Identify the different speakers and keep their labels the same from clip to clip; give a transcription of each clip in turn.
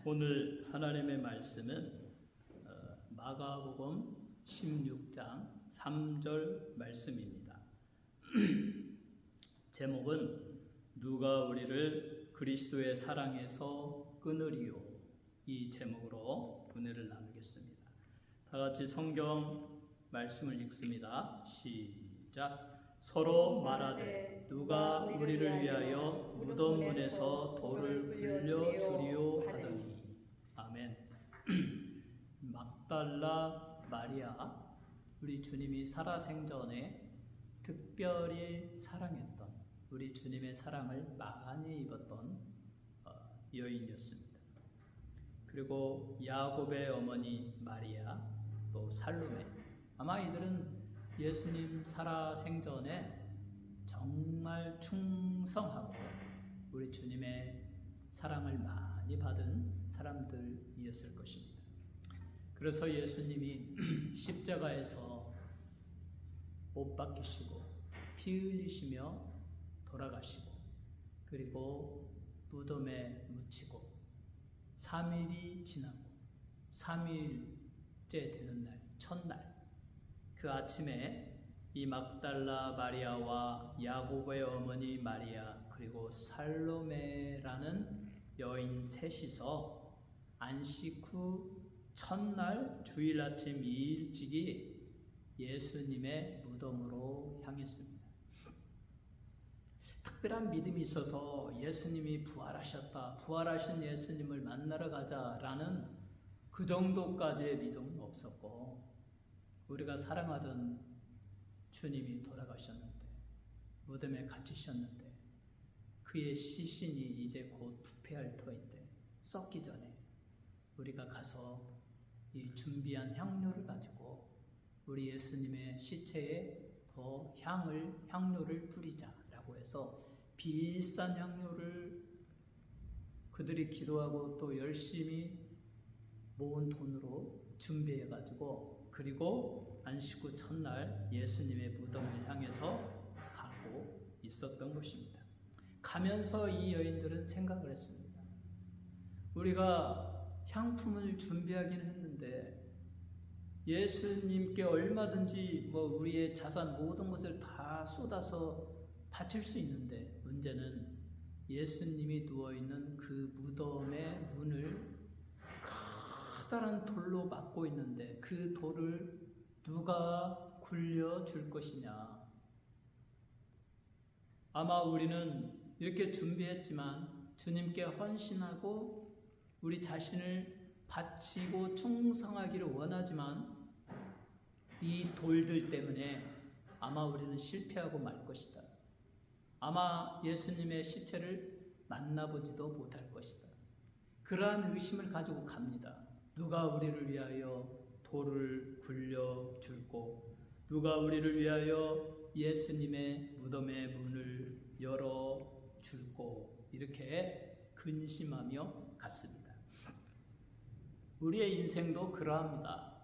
Speaker 1: 오늘 하나님의 말씀은 마가복음 16장 3절 말씀입니다. 제목은 누가 우리를 그리스도의 사랑에서 끊으리요, 이 제목으로 은혜를 나누겠습니다. 다 같이 성경 말씀을 읽습니다. 시작. 서로 말하되 누가 우리를 위하여 무덤 문에서 돌을 굴려 주리요 하더니. 아멘. 막달라 마리아, 우리 주님이 살아생전에 특별히 사랑했던, 우리 주님의 사랑을 많이 입었던 여인이었습니다. 그리고 야곱의 어머니 마리아, 또 살로메, 아마 이들은 예수님 살아생전에 정말 충성하고 우리 주님의 사랑을 많이 받은 사람들이었을 것입니다. 그래서 예수님이 십자가에서 못 박히시고 피 흘리시며 돌아가시고, 그리고 무덤에 묻히고 3일이 지나고 3일째 되는 날, 첫날, 그 아침에 이 막달라 마리아와 야곱의 어머니 마리아, 그리고 살로메라는 여인 셋이서 안식 후 첫날 주일 아침 일찍이 예수님의 무덤으로 향했습니다. 특별한 믿음이 있어서 예수님이 부활하셨다, 부활하신 예수님을 만나러 가자라는 그 정도까지의 믿음은 없었고, 우리가 사랑하던 주님이 돌아가셨는데, 무덤에 갇히셨는데, 그의 시신이 이제 곧 부패할 터인데 썩기 전에 우리가 가서 이 준비한 향료를 가지고 우리 예수님의 시체에 더 향료를 뿌리자라고 해서 비싼 향료를 그들이 기도하고 또 열심히 모은 돈으로 준비해가지고, 그리고 안식 후 첫날 예수님의 무덤을 향해서 가고 있었던 것입니다. 가면서 이 여인들은 생각을 했습니다. 우리가 향품을 준비하기는 했는데 예수님께 얼마든지 우리의 자산 모든 것을 다 쏟아서 바칠 수 있는데, 문제는 예수님이 누워있는 그 무덤의 문을 커다란 돌로 막고 있는데 그 돌을 누가 굴려줄 것이냐. 아마 우리는 이렇게 준비했지만 주님께 헌신하고 우리 자신을 바치고 충성하기를 원하지만 이 돌들 때문에 아마 우리는 실패하고 말 것이다. 아마 예수님의 시체를 만나보지도 못할 것이다. 그러한 의심을 가지고 갑니다. 누가 우리를 위하여 돌을 굴려줄고, 누가 우리를 위하여 예수님의 무덤의 문을 열어줄고, 이렇게 근심하며 갔습니다. 우리의 인생도 그러합니다.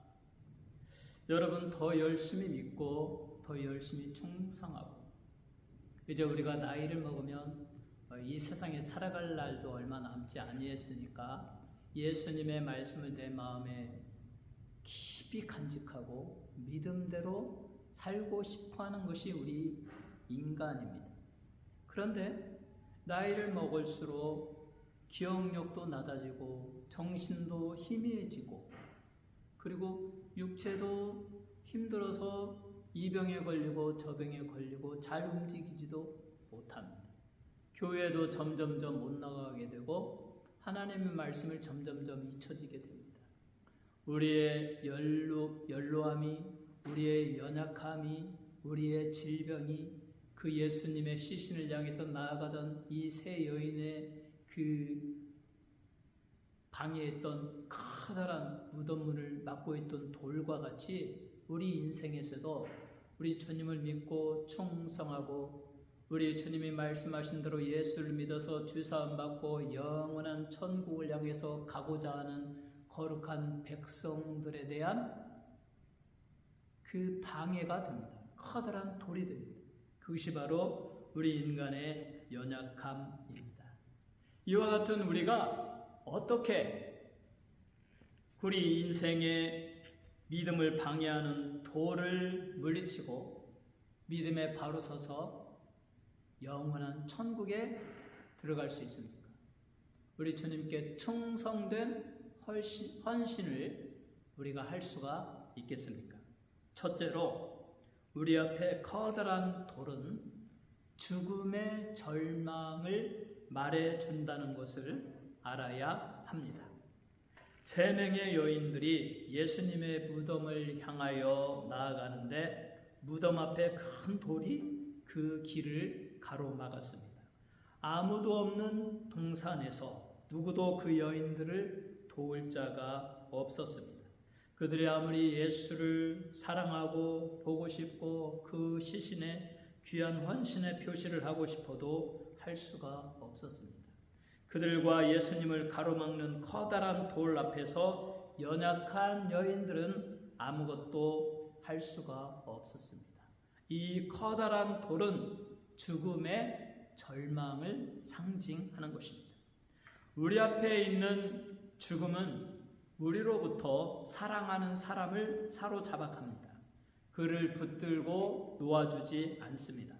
Speaker 1: 여러분, 더 열심히 믿고 더 열심히 충성하고, 이제 우리가 나이를 먹으면 이 세상에 살아갈 날도 얼마 남지 아니했으니까 예수님의 말씀을 내 마음에 깊이 간직하고 믿음대로 살고 싶어하는 것이 우리 인간입니다. 그런데 나이를 먹을수록 기억력도 낮아지고 정신도 희미해지고, 그리고 육체도 힘들어서 이 병에 걸리고 저 병에 걸리고 잘 움직이지도 못합니다. 교회도 점점점 못 나가게 되고 하나님의 말씀을 점점점 잊혀지게 됩니다. 우리의 연로함이, 우리의 연약함이, 우리의 질병이 그 예수님의 시신을 향해서 나아가던 이 세 여인의 그 방에 있던 커다란 무덤문을 막고 있던 돌과 같이 우리 인생에서도 우리 주님을 믿고 충성하고 우리 주님이 말씀하신 대로 예수를 믿어서 주사함 받고 영원한 천국을 향해서 가고자 하는 거룩한 백성들에 대한 그 방해가 됩니다. 커다란 돌이 됩니다. 그것이 바로 우리 인간의 연약함입니다. 이와 같은 우리가 어떻게 우리 인생의 믿음을 방해하는 돌을 물리치고 믿음에 바로 서서 영원한 천국에 들어갈 수 있습니까? 우리 주님께 충성된 헌신을 우리가 할 수가 있겠습니까? 첫째로 우리 앞에 커다란 돌은 죽음의 절망을 말해준다는 것을 알아야 합니다. 3명의 여인들이 예수님의 무덤을 향하여 나아가는데 무덤 앞에 큰 돌이 그 길을 가로막았습니다. 아무도 없는 동산에서 누구도 그 여인들을 도울 자가 없었습니다. 그들이 아무리 예수를 사랑하고 보고 싶고 그 시신의 귀한 헌신의 표시를 하고 싶어도 할 수가 없었습니다. 그들과 예수님을 가로막는 커다란 돌 앞에서 연약한 여인들은 아무것도 할 수가 없었습니다. 이 커다란 돌은 죽음의 절망을 상징하는 것입니다. 우리 앞에 있는 죽음은 우리로부터 사랑하는 사람을 사로잡아갑니다. 그를 붙들고 놓아주지 않습니다.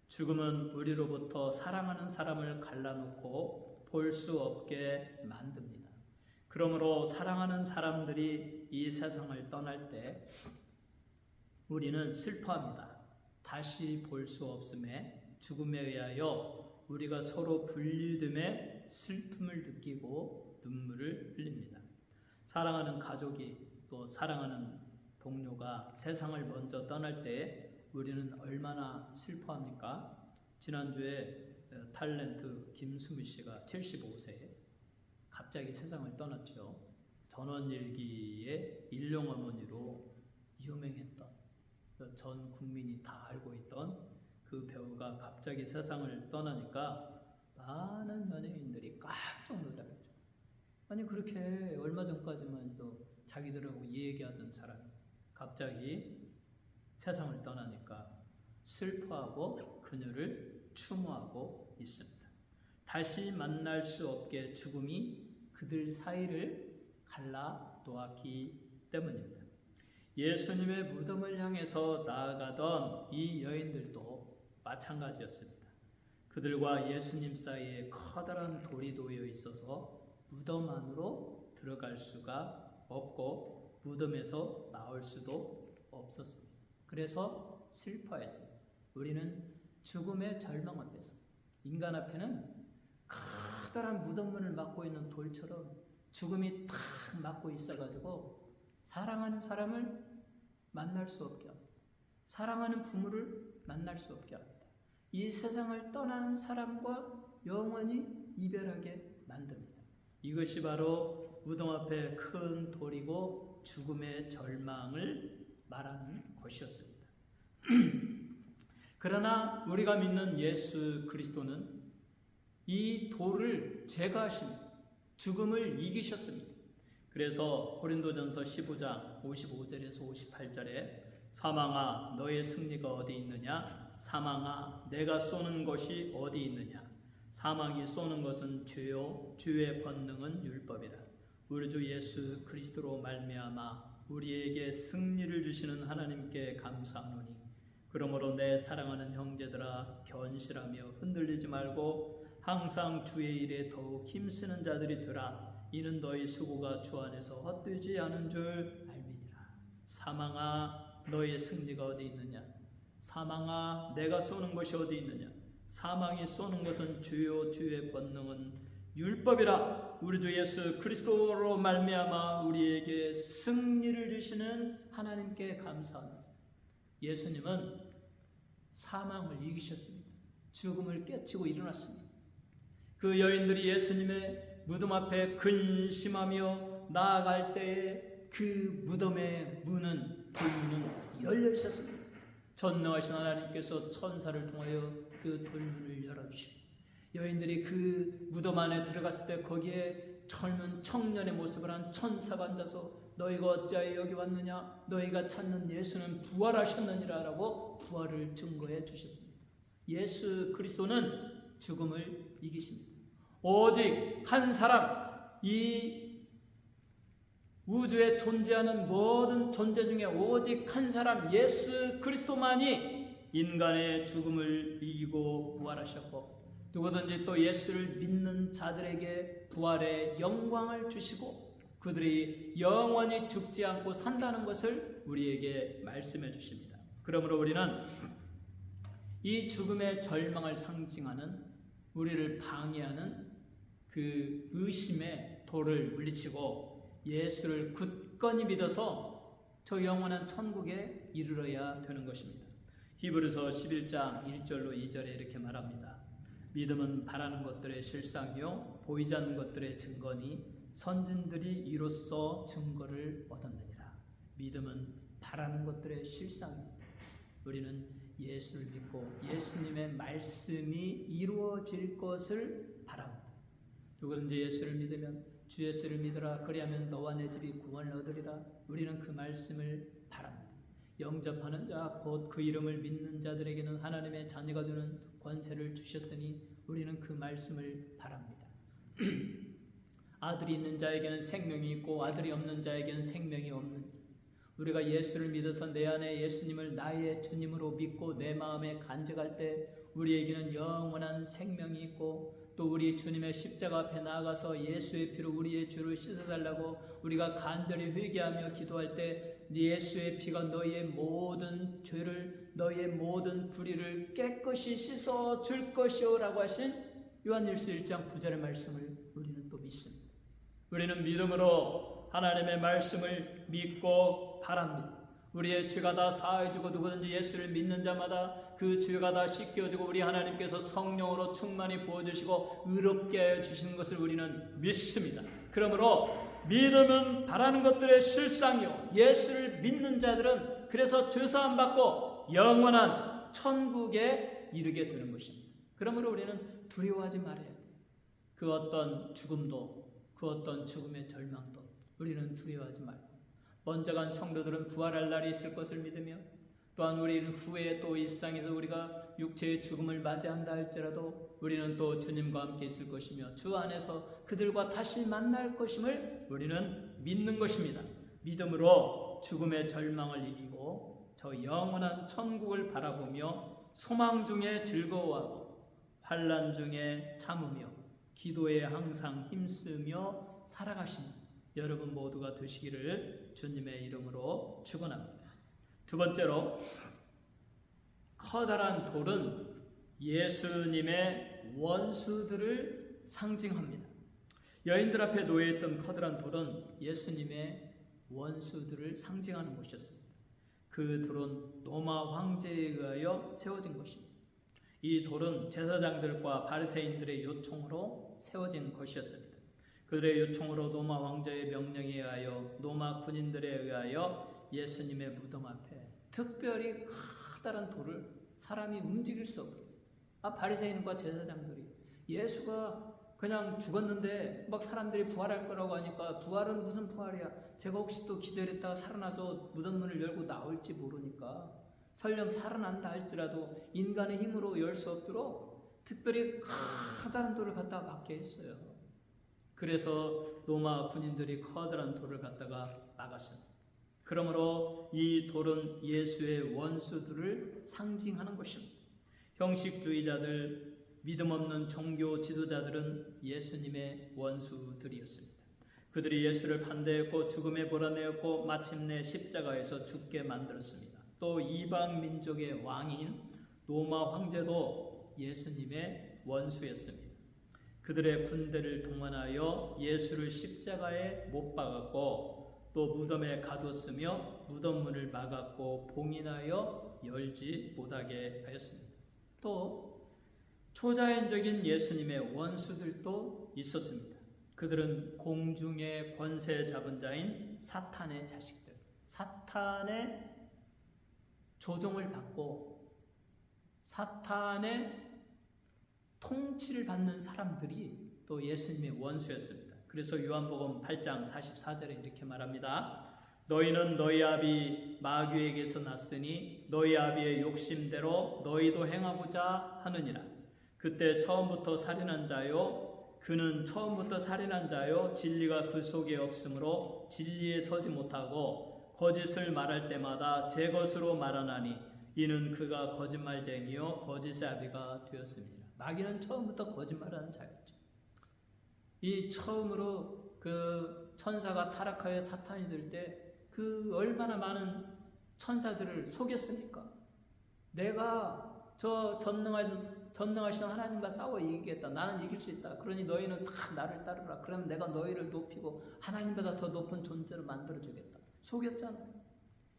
Speaker 1: 죽음은 우리로부터 사랑하는 사람을 갈라놓고 볼 수 없게 만듭니다. 그러므로 사랑하는 사람들이 이 세상을 떠날 때 우리는 슬퍼합니다. 다시 볼 수 없음에 죽음에 의하여 우리가 서로 분리됨에 슬픔을 느끼고 눈물을 흘립니다. 사랑하는 가족이 또 사랑하는 동료가 세상을 먼저 떠날 때 우리는 얼마나 슬퍼합니까? 지난주에 탤런트 김수미 씨가 75세 갑자기 세상을 떠났죠. 전원일기의 일용어머니로 유명했던 전 국민이 다 알고 있던 그 배우가 갑자기 세상을 떠나니까 많은 연예인들이 깜짝 놀랐죠. 아니 그렇게 얼마 전까지만 해도 자기들하고 얘기하던 사람이 갑자기 세상을 떠나니까 슬퍼하고 그녀를 추모하고 있습니다. 다시 만날 수 없게 죽음이 그들 사이를 갈라 놓았기 때문입니다. 예수님의 무덤을 향해서 나아가던 이 여인들도 마찬가지였습니다. 그들과 예수님 사이에 커다란 돌이 놓여 있어서 무덤 안으로 들어갈 수가 없고 무덤에서 나올 수도 없었습니다. 그래서 슬퍼했습니다. 우리는 죽음의 절망 앞에서 인간 앞에는 커다란 무덤문을 막고 있는 돌처럼 죽음이 탁 막고 있어가지고 사랑하는 사람을 만날 수 없게 합니다. 사랑하는 부모를 만날 수 없게 합니다. 이 세상을 떠나는 사람과 영원히 이별하게 만듭니다. 이것이 바로 무덤 앞에 큰 돌이고 죽음의 절망을 말하는 것이었습니다. 그러나 우리가 믿는 예수 그리스도는 이 돌을 제거하십니다. 죽음을 이기셨습니다. 그래서 고린도전서 15장 55절에서 58절에 사망아 너의 승리가 어디 있느냐? 사망아 내가 쏘는 것이 어디 있느냐? 사망이 쏘는 것은 죄요 죄의 권능은 율법이라. 우리 주 예수 그리스도로 말미암아 우리에게 승리를 주시는 하나님께 감사하노니 그러므로 내 사랑하는 형제들아 견실하며 흔들리지 말고 항상 주의 일에 더욱 힘쓰는 자들이 되라. 이는 너희 수고가 주 안에서 헛되지 않은 줄 알미니라. 사망아 너의 승리가 어디 있느냐? 사망아 내가 쏘는 것이 어디 있느냐? 사망이 쏘는 것은 주요 주의 권능은 율법이라. 우리 주 예수 그리스도로 말미암아 우리에게 승리를 주시는 하나님께 감사합니다. 예수님은 사망을 이기셨습니다. 죽음을 깨치고 일어났습니다. 그 여인들이 예수님의 무덤 앞에 근심하며 나아갈 때에 그 무덤의 문은 돌문은 열려 있었습니다. 전능하신 하나님께서 천사를 통하여 그 돌문을 열어주시고 여인들이 그 무덤 안에 들어갔을 때 거기에 젊은 청년의 모습을 한 천사가 앉아서 너희가 어찌하여 여기 왔느냐? 너희가 찾는 예수는 부활하셨느니라 라고 부활을 증거해 주셨습니다. 예수 그리스도는 죽음을 이기십니다. 오직 한 사람 이 우주에 존재하는 모든 존재 중에 오직 한 사람 예수 그리스도만이 인간의 죽음을 이기고 부활하셨고, 누구든지 또 예수를 믿는 자들에게 부활의 영광을 주시고 그들이 영원히 죽지 않고 산다는 것을 우리에게 말씀해 주십니다. 그러므로 우리는 이 죽음의 절망을 상징하는, 우리를 방해하는 그 의심의 돌을 물리치고 예수를 굳건히 믿어서 저 영원한 천국에 이르러야 되는 것입니다. 히브리서 11장 1절로 2절에 이렇게 말합니다. 믿음은 바라는 것들의 실상이요 보이지 않는 것들의 증거니 선진들이 이로써 증거를 얻었느니라. 믿음은 바라는 것들의 실상입니다. 우리는 예수를 믿고 예수님의 말씀이 이루어질 것을 바랍니다. 누구든지 예수를 믿으면 주 예수를 믿으라 그리하면 너와 내 집이 구원을 얻으리라. 우리는 그 말씀을 바랍니다. 영접하는 자 곧 그 이름을 믿는 자들에게는 하나님의 자녀가 되는 권세를 주셨으니 우리는 그 말씀을 바랍니다. 아들이 있는 자에게는 생명이 있고 아들이 없는 자에게는 생명이 없는, 우리가 예수를 믿어서 내 안에 예수님을 나의 주님으로 믿고 내 마음에 간직할 때 우리에게는 영원한 생명이 있고, 또 우리 주님의 십자가 앞에 나아가서 예수의 피로 우리의 죄를 씻어달라고 우리가 간절히 회개하며 기도할 때 예수의 피가 너희의 모든 죄를, 너희의 모든 불의를 깨끗이 씻어줄 것이오 라고 하신 요한일서 1장 9절의 말씀을 우리는 또 믿습니다. 우리는 믿음으로 하나님의 말씀을 믿고 바랍니다. 우리의 죄가 다 사해지고 누구든지 예수를 믿는 자마다 그 죄가 다 씻겨지고 우리 하나님께서 성령으로 충만히 부어주시고 의롭게 해주시는 것을 우리는 믿습니다. 그러므로 믿음은 바라는 것들의 실상이요 예수를 믿는 자들은 그래서 죄사함 받고 영원한 천국에 이르게 되는 것입니다. 그러므로 우리는 두려워하지 말아야 돼요. 그 어떤 죽음도, 그 어떤 죽음의 절망도 우리는 두려워하지 말고, 먼저 간 성도들은 부활할 날이 있을 것을 믿으며, 또한 우리는 후에 또 일상에서 우리가 육체의 죽음을 맞이한다 할지라도 우리는 또 주님과 함께 있을 것이며 주 안에서 그들과 다시 만날 것임을 우리는 믿는 것입니다. 믿음으로 죽음의 절망을 이기고 저 영원한 천국을 바라보며 소망 중에 즐거워하고 환난 중에 참으며 기도에 항상 힘쓰며 살아가시는 여러분 모두가 되시기를 주님의 이름으로 축원합니다. 두 번째로, 커다란 돌은 예수님의 원수들을 상징합니다. 여인들 앞에 놓여있던 커다란 돌은 예수님의 원수들을 상징하는 것이었습니다. 그 돌은 로마 황제에 의하여 세워진 것입니다. 이 돌은 제사장들과 바리새인들의 요청으로 세워진 것이었습니다. 그들의 요청으로 로마 황제의 명령에 의하여 로마 군인들에 의하여 예수님의 무덤 앞에 특별히 커다란 돌을 사람이 움직일 수 없게, 바리새인과 제사장들이 예수가 그냥 죽었는데 막 사람들이 부활할 거라고 하니까 부활은 무슨 부활이야, 제가 혹시 또 기절했다가 살아나서 무덤 문을 열고 나올지 모르니까 설령 살아난다 할지라도 인간의 힘으로 열 수 없도록 특별히 커다란 돌을 갖다가 막게 했어요. 그래서 로마 군인들이 커다란 돌을 갖다가 막았습니다. 그러므로 이 돌은 예수의 원수들을 상징하는 것입니다. 형식주의자들, 믿음 없는 종교 지도자들은 예수님의 원수들이었습니다. 그들이 예수를 반대했고 죽음에 몰아내었고 마침내 십자가에서 죽게 만들었습니다. 또 이방 민족의 왕인 로마 황제도 예수님의 원수였습니다. 그들의 군대를 동원하여 예수를 십자가에 못 박았고 또 무덤에 가뒀으며 무덤 문을 막았고 봉인하여 열지 못하게 하였습니다. 또 초자연적인 예수님의 원수들도 있었습니다. 그들은 공중의 권세 잡은 자인 사탄의 자식들, 사탄의 조종을 받고 사탄의 통치를 받는 사람들이 또 예수님의 원수였습니다. 그래서 요한복음 8장 44절에 이렇게 말합니다. 너희는 너희 아비 마귀에게서 났으니 너희 아비의 욕심대로 너희도 행하고자 하느니라. 그때 처음부터 살인한 자요 그는 처음부터 살인한 자요 진리가 그 속에 없으므로 진리에 서지 못하고 거짓을 말할 때마다 제 것으로 말하나니 이는 그가 거짓말쟁이요 거짓의 아비가 되었습니다. 마귀는 처음부터 거짓말하는 자였죠. 이 처음으로 그 천사가 타락하여 사탄이 될 때 그 얼마나 많은 천사들을 속였습니까? 내가 저 전능하신 하나님과 싸워 이기겠다. 나는 이길 수 있다. 그러니 너희는 다 나를 따르라. 그러면 내가 너희를 높이고 하나님보다 더 높은 존재로 만들어주겠다. 속였잖아요.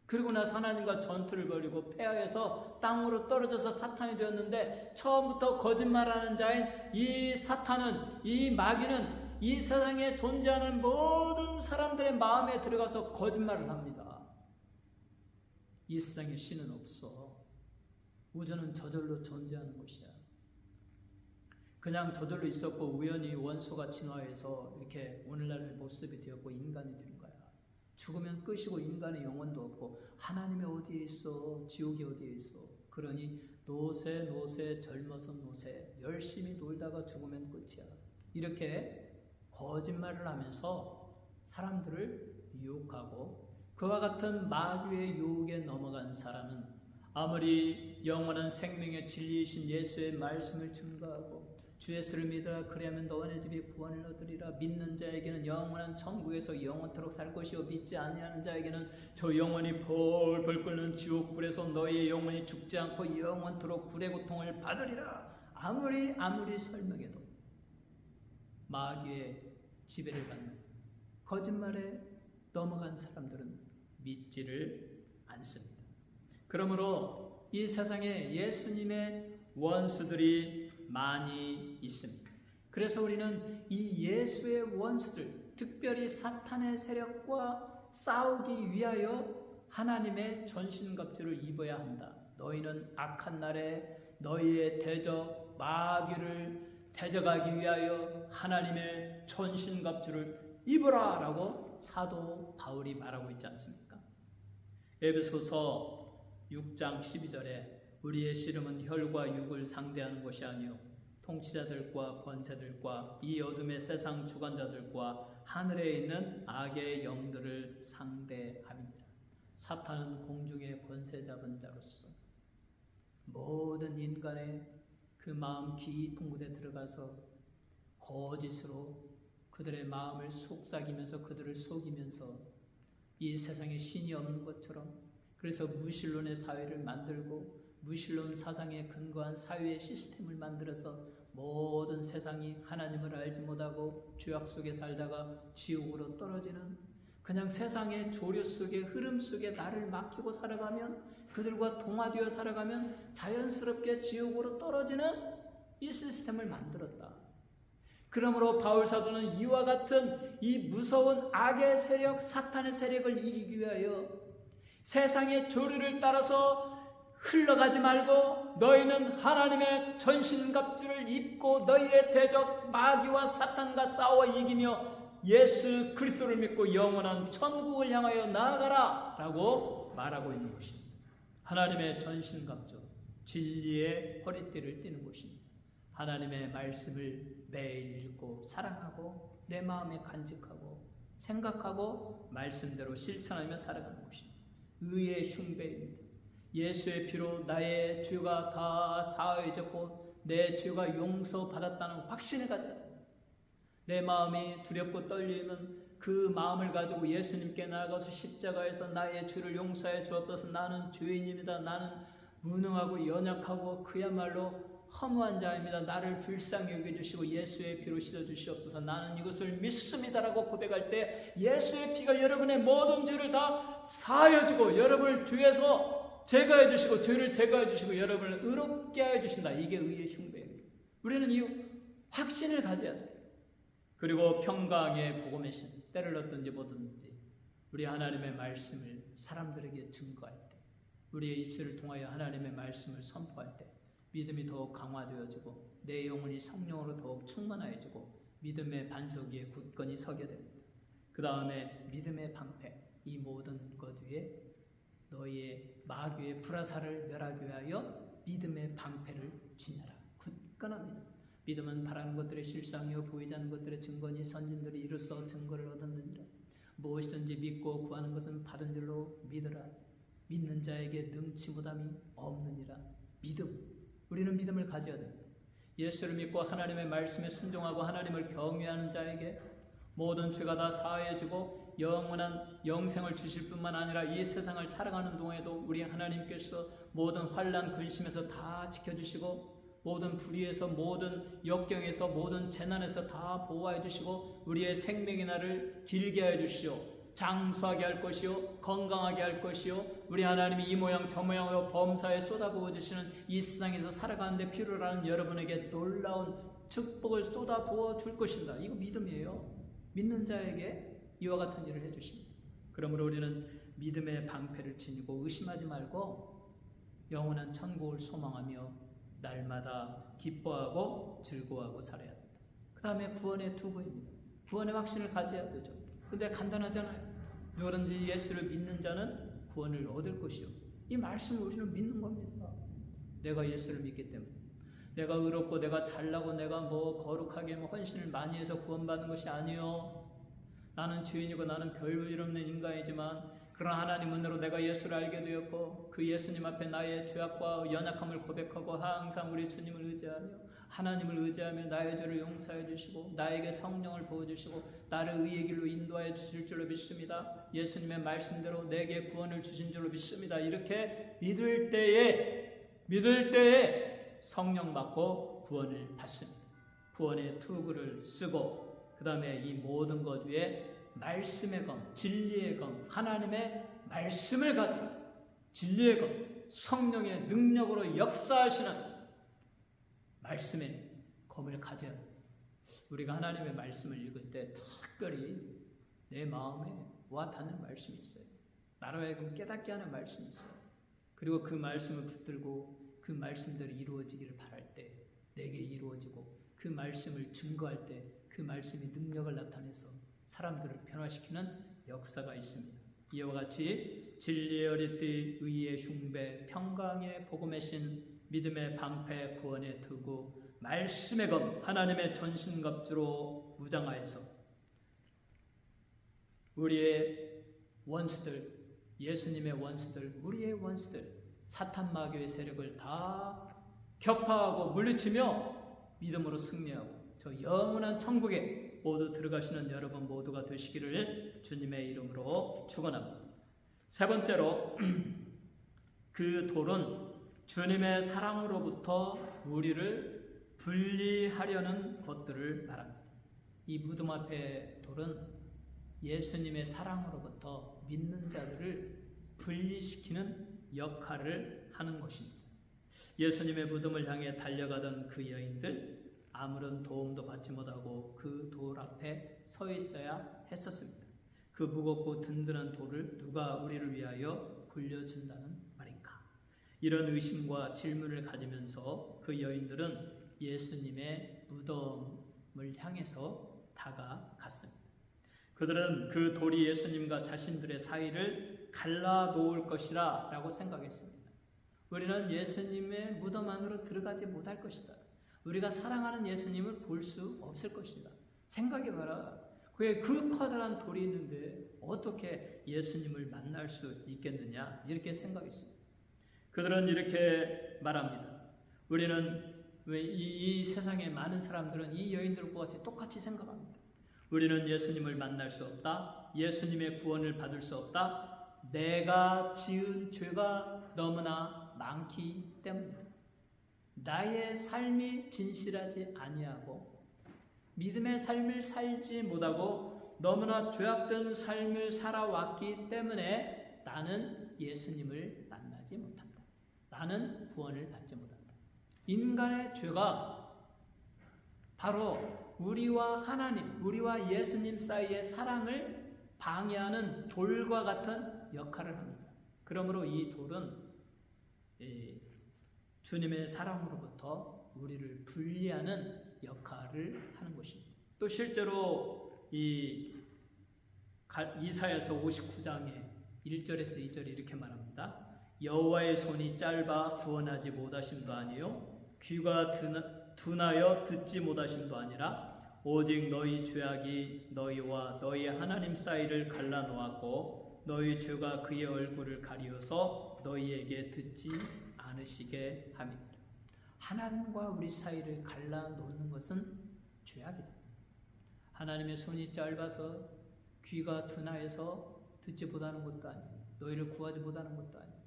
Speaker 1: 그리고 나서 하나님과 전투를 벌이고 패하여서 땅으로 떨어져서 사탄이 되었는데 처음부터 거짓말하는 자인 이 사탄은, 이 마귀는 이 세상에 존재하는 모든 사람들의 마음에 들어가서 거짓말을 합니다. 이 세상에 신은 없어. 우주는 저절로 존재하는 것이야. 그냥 저절로 있었고 우연히 원소가 진화해서 이렇게 오늘날의 모습이 되었고 인간이 된 거야. 죽으면 끝이고 인간의 영혼도 없고 하나님이 어디에 있어? 지옥이 어디에 있어? 그러니 노세 젊어서 노세 열심히 놀다가 죽으면 끝이야. 이렇게 거짓말을 하면서 사람들을 유혹하고 그와 같은 마귀의 유혹에 넘어간 사람은 아무리 영원한 생명의 진리이신 예수의 말씀을 증거하고 주 예수를 믿으라 그리하면 너네 집에 구원을 얻으리라. 믿는 자에게는 영원한 천국에서 영원토록 살 것이요 믿지 아니하는 자에게는 저 영원히 벌벌 끓는 지옥불에서 너희의 영혼이 죽지 않고 영원토록 불의 고통을 받으리라. 아무리 설명해도 마귀의 지배를 받는 거짓말에 넘어간 사람들은 믿지를 않습니다. 그러므로 이 세상에 예수님의 원수들이 많이 있습니다. 그래서 우리는 이 예수의 원수들, 특별히 사탄의 세력과 싸우기 위하여 하나님의 전신갑주를 입어야 한다. 너희는 악한 날에 너희의 대적 마귀를 대적하기 위하여 하나님의 전신갑주를 입으라 라고 사도 바울이 말하고 있지 않습니까? 에베소서 6장 12절에 우리의 씨름은 혈과 육을 상대하는 것이 아니요 통치자들과 권세들과 이 어둠의 세상 주관자들과 하늘에 있는 악의 영들을 상대함이니라. 사탄은 공중의 권세 잡은 자로서 모든 인간의 그 마음 깊은 곳에 들어가서 거짓으로 그들의 마음을 속삭이면서 그들을 속이면서 이 세상에 신이 없는 것처럼 그래서 무신론의 사회를 만들고 무신론 사상에 근거한 사회의 시스템을 만들어서 모든 세상이 하나님을 알지 못하고 죄악 속에 살다가 지옥으로 떨어지는 그냥 세상의 조류 속에 흐름 속에 나를 맡기고 살아가면 그들과 동화되어 살아가면 자연스럽게 지옥으로 떨어지는 이 시스템을 만들었다. 그러므로 바울 사도는 이와 같은 이 무서운 악의 세력, 사탄의 세력을 이기기 위하여 세상의 조류를 따라서 흘러가지 말고 너희는 하나님의 전신갑주를 입고 너희의 대적 마귀와 사탄과 싸워 이기며 예수 그리스도를 믿고 영원한 천국을 향하여 나아가라 라고 말하고 있는 것입니다. 하나님의 전신갑주, 진리의 허리띠를 띠는 것입니다. 하나님의 말씀을 매일 읽고 사랑하고 내 마음에 간직하고 생각하고 말씀대로 실천하며 살아가는 것입니다. 의의 흉배입니다. 예수의 피로 나의 죄가 다 사해졌고 내 죄가 용서받았다는 확신을 가져야 됩니다. 내 마음이 두렵고 떨리면 그 마음을 가지고 예수님께 나아가서 십자가에서 나의 죄를 용서해 주옵소서. 나는 죄인입니다. 나는 무능하고 연약하고 그야말로 허무한 자입니다. 나를 불쌍히 여겨주시고 예수의 피로 씻어주시옵소서. 나는 이것을 믿습니다라고 고백할 때 예수의 피가 여러분의 모든 죄를 다 사하여주고 여러분을 죄에서 제거해 주시고 죄를 제거해 주시고 여러분을 의롭게 하여 주신다. 이게 의의 흉배입니다. 우리는 이 확신을 가져야 돼요. 그리고 평강의 복음의 신, 때를 얻든지 보든지 우리 하나님의 말씀을 사람들에게 증거할 때 우리의 입술을 통하여 하나님의 말씀을 선포할 때 믿음이 더욱 강화되어지고 내 영혼이 성령으로 더욱 충만해지고 믿음의 반석 위에 굳건히 서게 됩니다. 그 다음에 믿음의 방패, 이 모든 것 위에 너희의 마귀의 불화살을 멸하기 위하여 믿음의 방패를 지내라. 굳건합니다. 믿음은 바라는 것들의 실상이요 보이지 않는 것들의 증거니 선진들이 이로써 증거를 얻었느니라. 무엇이든지 믿고 구하는 것은 받은 줄로 믿으라. 믿는 자에게 능치 못함이 없느니라. 믿음. 우리는 믿음을 가져야 됩니다. 예수를 믿고 하나님의 말씀에 순종하고 하나님을 경외하는 자에게 모든 죄가 다 사해지고 영원한 영생을 주실 뿐만 아니라 이 세상을 살아가는 동안에도 우리 하나님께서 모든 환난 근심에서 다 지켜주시고 모든 불의에서 모든 역경에서 모든 재난에서 다 보호해 주시고 우리의 생명의 날을 길게 해 주시오. 장수하게 할 것이요 건강하게 할 것이요 우리 하나님이 이 모양 저 모양으로 범사에 쏟아부어 주시는 이 세상에서 살아가는데 필요로 하는 여러분에게 놀라운 축복을 쏟아부어 줄 것입니다. 이거 믿음이에요. 믿는 자에게 이와 같은 일을 해주십니다. 그러므로 우리는 믿음의 방패를 지니고 의심하지 말고 영원한 천국을 소망하며 날마다 기뻐하고 즐거워하고 살아야 합니다. 그 다음에 구원의 투구입니다. 구원의 확신을 가져야 되죠. 근데 간단하잖아요. 누구든지 예수를 믿는 자는 구원을 얻을 것이요. 이 말씀을 우리는 믿는 겁니다. 내가 예수를 믿기 때문에. 내가 의롭고 내가 잘나고 내가 뭐 거룩하게 헌신을 많이 해서 구원받는 것이 아니요. 나는 죄인이고 나는 별일 없는 인간이지만 그러나 하나님 은혜로 내가 예수를 알게 되었고 그 예수님 앞에 나의 죄악과 연약함을 고백하고 항상 우리 주님을 의지하며 하나님을 의지하며 나의 죄를 용서해 주시고 나에게 성령을 부어주시고 나를 의의 길로 인도하여 주실 줄로 믿습니다. 예수님의 말씀대로 내게 구원을 주신 줄로 믿습니다. 이렇게 믿을 때에 성령 받고 구원을 받습니다. 구원의 투구를 쓰고 그 다음에 이 모든 것 위에 말씀의 검, 진리의 검, 하나님의 말씀을 가지고 진리의 검, 성령의 능력으로 역사하시는 말씀의 검을 가져야 합니다. 우리가 하나님의 말씀을 읽을 때 특별히 내 마음에 와 닿는 말씀이 있어요. 나로 하여금 깨닫게 하는 말씀이 있어요. 그리고 그 말씀을 붙들고 그 말씀대로 이루어지기를 바랄 때 내게 이루어지고 그 말씀을 증거할 때 그 말씀이 능력을 나타내서 사람들을 변화시키는 역사가 있습니다. 이와 같이 진리의 어릿빛, 의의 흉배, 평강의 복음의 신, 믿음의 방패, 구원의 투구, 말씀의 검, 하나님의 전신갑주로 무장하여서 우리의 원수들, 예수님의 원수들, 우리의 원수들, 사탄 마귀의 세력을 다 격파하고 물리치며 믿음으로 승리하고 저 영원한 천국에 모두 들어가시는 여러분 모두가 되시기를 주님의 이름으로 축원합니다. 세 번째로 그 돌은 주님의 사랑으로부터 우리를 분리하려는 것들을 말합니다. 이 무덤 앞의 돌은 예수님의 사랑으로부터 믿는 자들을 분리시키는 역할을 하는 것입니다. 예수님의 무덤을 향해 달려가던 그 여인들 아무런 도움도 받지 못하고 그 돌 앞에 서 있어야 했었습니다. 그 무겁고 든든한 돌을 누가 우리를 위하여 굴려준다는 말인가? 이런 의심과 질문을 가지면서 그 여인들은 예수님의 무덤을 향해서 다가갔습니다. 그들은 그 돌이 예수님과 자신들의 사이를 갈라놓을 것이라 라고 생각했습니다. 우리는 예수님의 무덤 안으로 들어가지 못할 것이다. 우리가 사랑하는 예수님을 볼 수 없을 것이다. 생각해봐라. 그 커다란 돌이 있는데 어떻게 예수님을 만날 수 있겠느냐 이렇게 생각했습니다. 그들은 이렇게 말합니다. 우리는 왜 이 세상의 많은 사람들은 이 여인들과 같이 똑같이 생각합니다. 우리는 예수님을 만날 수 없다. 예수님의 구원을 받을 수 없다. 내가 지은 죄가 너무나 많기 때문이다. 나의 삶이 진실하지 아니하고 믿음의 삶을 살지 못하고 너무나 죄악된 삶을 살아왔기 때문에 나는 예수님을 만나지 못한다. 나는 구원을 받지 못한다. 인간의 죄가 바로 우리와 하나님, 우리와 예수님 사이의 사랑을 방해하는 돌과 같은 역할을 합니다. 그러므로 이 돌은 주님의 사랑으로부터 우리를 분리하는 역할을 하는 것입니다. 또 실제로 이사야서 59장에 1절에서 2절이 이렇게 말합니다. 여호와의 손이 짧아 구원하지 못하심도 아니요 귀가 둔하여 듣지 못하심도 아니라 오직 너희 죄악이 너희와 너희 하나님 사이를 갈라놓았고 너희 죄가 그의 얼굴을 가리어서 너희에게 듣지 않으시게 함이니라. 하나님과 우리 사이를 갈라놓는 것은 죄악이다. 하나님의 손이 짧아서 귀가 둔하여서 듣지 못하는 것도 아니고 너희를 구하지 못하는 것도 아니고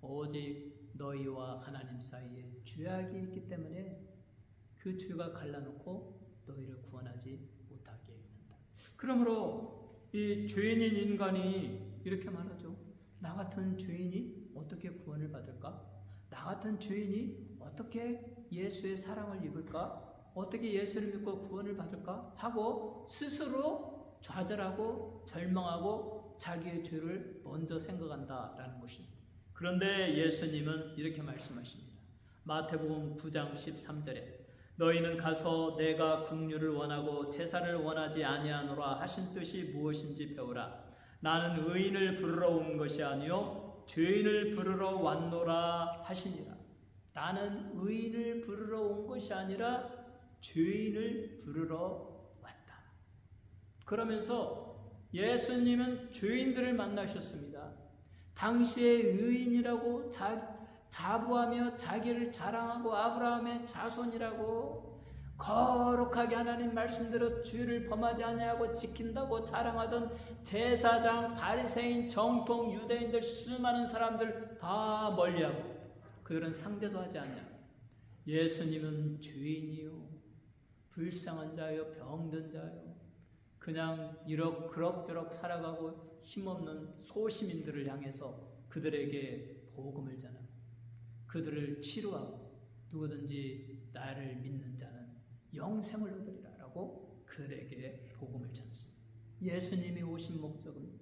Speaker 1: 오직 너희와 하나님 사이에 죄악이 있기 때문에 그 죄가 갈라놓고 너희를 구원하지 못하게 한다. 그러므로 이 죄인인 인간이 이렇게 말하죠. 나 같은 죄인이 어떻게 구원을 받을까? 나 같은 죄인이 어떻게 예수의 사랑을 입을까? 어떻게 예수를 믿고 구원을 받을까? 하고 스스로 좌절하고 절망하고 자기의 죄를 먼저 생각한다라는 것입니다. 그런데 예수님은 이렇게 말씀하십니다. 마태복음 9장 13절에 너희는 가서 내가 긍휼을 원하고 제사를 원하지 아니하노라 하신 뜻이 무엇인지 배우라. 나는 의인을 부르러 온 것이 아니요 죄인을 부르러 왔노라 하시니라. 나는 의인을 부르러 온 것이 아니라 죄인을 부르러 왔다. 그러면서 예수님은 죄인들을 만나셨습니다. 당시에 의인이라고 자부하며 자기를 자랑하고 아브라함의 자손이라고 거룩하게 하나님 말씀대로 죄를 범하지 아니하고 지킨다고 자랑하던 제사장, 바리새인, 정통 유대인들 수많은 사람들 다 멀리하고 그들은 상대도 하지 않냐. 예수님은 죄인이요 불쌍한 자요 병든 자요 그냥 그럭저럭 살아가고 힘없는 소시민들을 향해서 그들에게 복음을 전하고 그들을 치료하고 누구든지 나를 믿는 자는 영생을 얻으리라 라고 그들에게 복음을 전했습니다. 예수님이 오신 목적은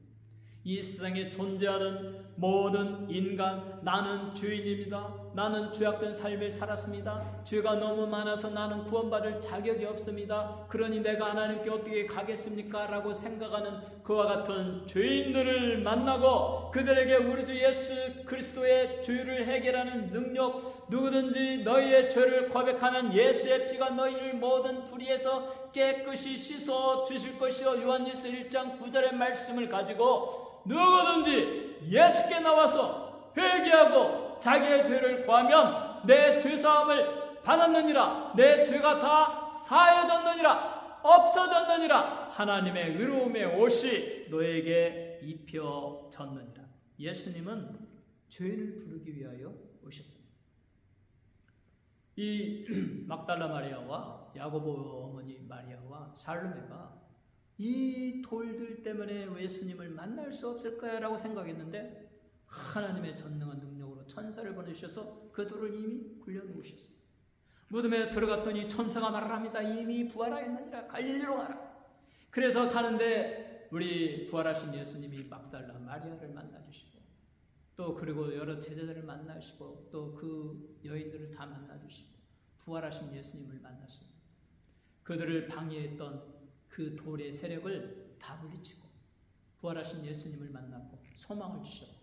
Speaker 1: 이 세상에 존재하는 모든 인간, 나는 죄인입니다. 나는 죄악된 삶을 살았습니다. 죄가 너무 많아서 나는 구원받을 자격이 없습니다. 그러니 내가 하나님께 어떻게 가겠습니까? 라고 생각하는 그와 같은 죄인들을 만나고 그들에게 우리 주 예수 그리스도의 죄를 해결하는 능력, 누구든지 너희의 죄를 고백하면 예수의 피가 너희를 모든 불의에서 깨끗이 씻어 주실 것이요 요한일서 1장 9절의 말씀을 가지고 누구든지 예수께 나와서 회개하고 자기의 죄를 고하면 내 죄사함을 받았느니라. 내 죄가 다 사해졌느니라. 없어졌느니라. 하나님의 의로움의 옷이 너에게 입혀졌느니라. 예수님은 죄인을 부르기 위하여 오셨습니다. 이 막달라 마리아와 야고보 어머니 마리아와 살로메가 이 돌들 때문에 예수님을 만날 수 없을까 라고 생각했는데 하나님의 전능한 능력으로 천사를 보내주셔서 그 돌을 이미 굴려놓으셨어요. 무덤에 들어갔더니 천사가 말을 합니다. 이미 부활하였느니라. 갈릴리로 가라. 그래서 가는데 우리 부활하신 예수님이 막달라 마리아를 만나주시고 또 그리고 여러 제자들을 만나시고 또 그 여인들을 다 만나주시고 부활하신 예수님을 만났습니다. 그들을 방해했던 그 돌의 세력을 다 물리치고 부활하신 예수님을 만났고 소망을 주셨고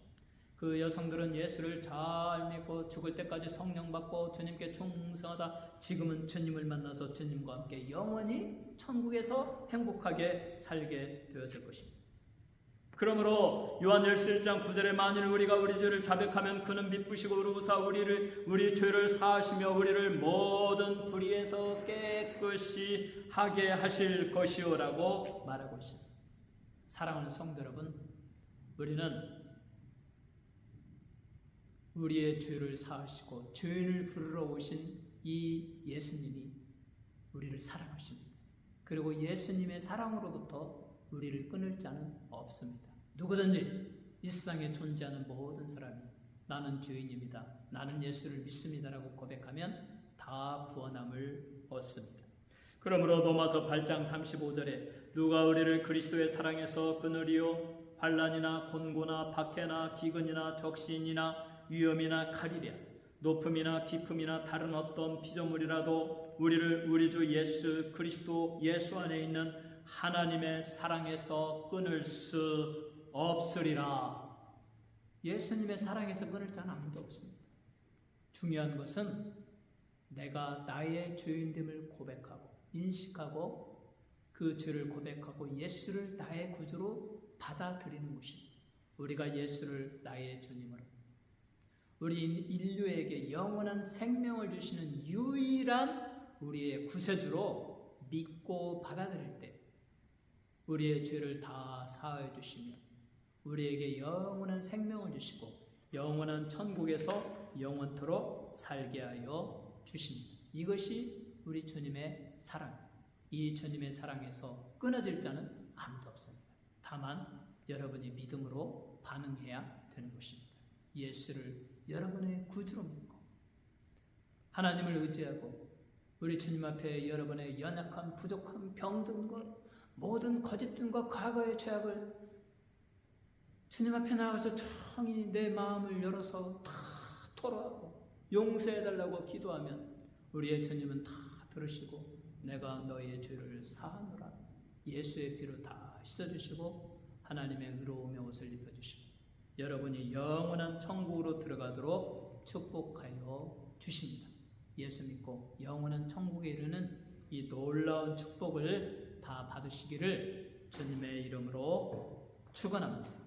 Speaker 1: 그 여성들은 예수를 잘 믿고 죽을 때까지 성령 받고 주님께 충성하다 지금은 주님을 만나서 주님과 함께 영원히 천국에서 행복하게 살게 되었을 것입니다. 그러므로 요한일서 1장 9절에 만일 우리가 우리 죄를 자백하면 그는 미쁘시고 의로우사 우리 죄를 사하시며 우리를 모든 불의에서 깨끗이 하게 하실 것이오라고 말하고 있습니다. 사랑하는 성도 여러분, 우리는 우리의 죄를 사하시고 죄인을 부르러 오신 이 예수님이 우리를 사랑하십니다. 그리고 예수님의 사랑으로부터 우리를 끊을 자는 없습니다. 누구든지 이 세상에 존재하는 모든 사람이 나는 죄인입니다. 나는 예수를 믿습니다라고 고백하면 다 구원함을 얻습니다. 그러므로 로마서 8장 35절에 누가 우리를 그리스도의 사랑에서 끊으리요? 환난이나 곤고나 박해나 기근이나 적신이나 위험이나 칼이랴 높음이나 깊음이나 다른 어떤 피조물이라도 우리를 우리 주 예수 그리스도 예수 안에 있는 하나님의 사랑에서 끊을 수 없으리라. 예수님의 사랑에서 끊을 자는 아무도 없습니다. 중요한 것은 내가 나의 죄인됨을 고백하고 인식하고 그 죄를 고백하고 예수를 나의 구주로 받아들이는 것입니다. 우리가 예수를 나의 주님으로, 우리 인류에게 영원한 생명을 주시는 유일한 우리의 구세주로 믿고 받아들일 때 우리의 죄를 다 사하여 주시며 우리에게 영원한 생명을 주시고 영원한 천국에서 영원토록 살게 하여 주십니다. 이것이 우리 주님의 사랑. 이 주님의 사랑에서 끊어질 자는 아무도 없습니다. 다만 여러분이 믿음으로 반응해야 되는 것입니다. 예수를 여러분의 구주로 믿고 하나님을 의지하고 우리 주님 앞에 여러분의 연약함, 부족함, 병든 것, 모든 거짓됨과 과거의 죄악을 주님 앞에 나가서 정히 내 마음을 열어서 다 토로하고 용서해달라고 기도하면 우리의 주님은 다 들으시고 내가 너희의 죄를 사하노라 예수의 피로 다 씻어주시고 하나님의 의로움의 옷을 입혀주시고 여러분이 영원한 천국으로 들어가도록 축복하여 주십니다. 예수 믿고 영원한 천국에 이르는 이 놀라운 축복을 다 받으시기를 주님의 이름으로 축원합니다.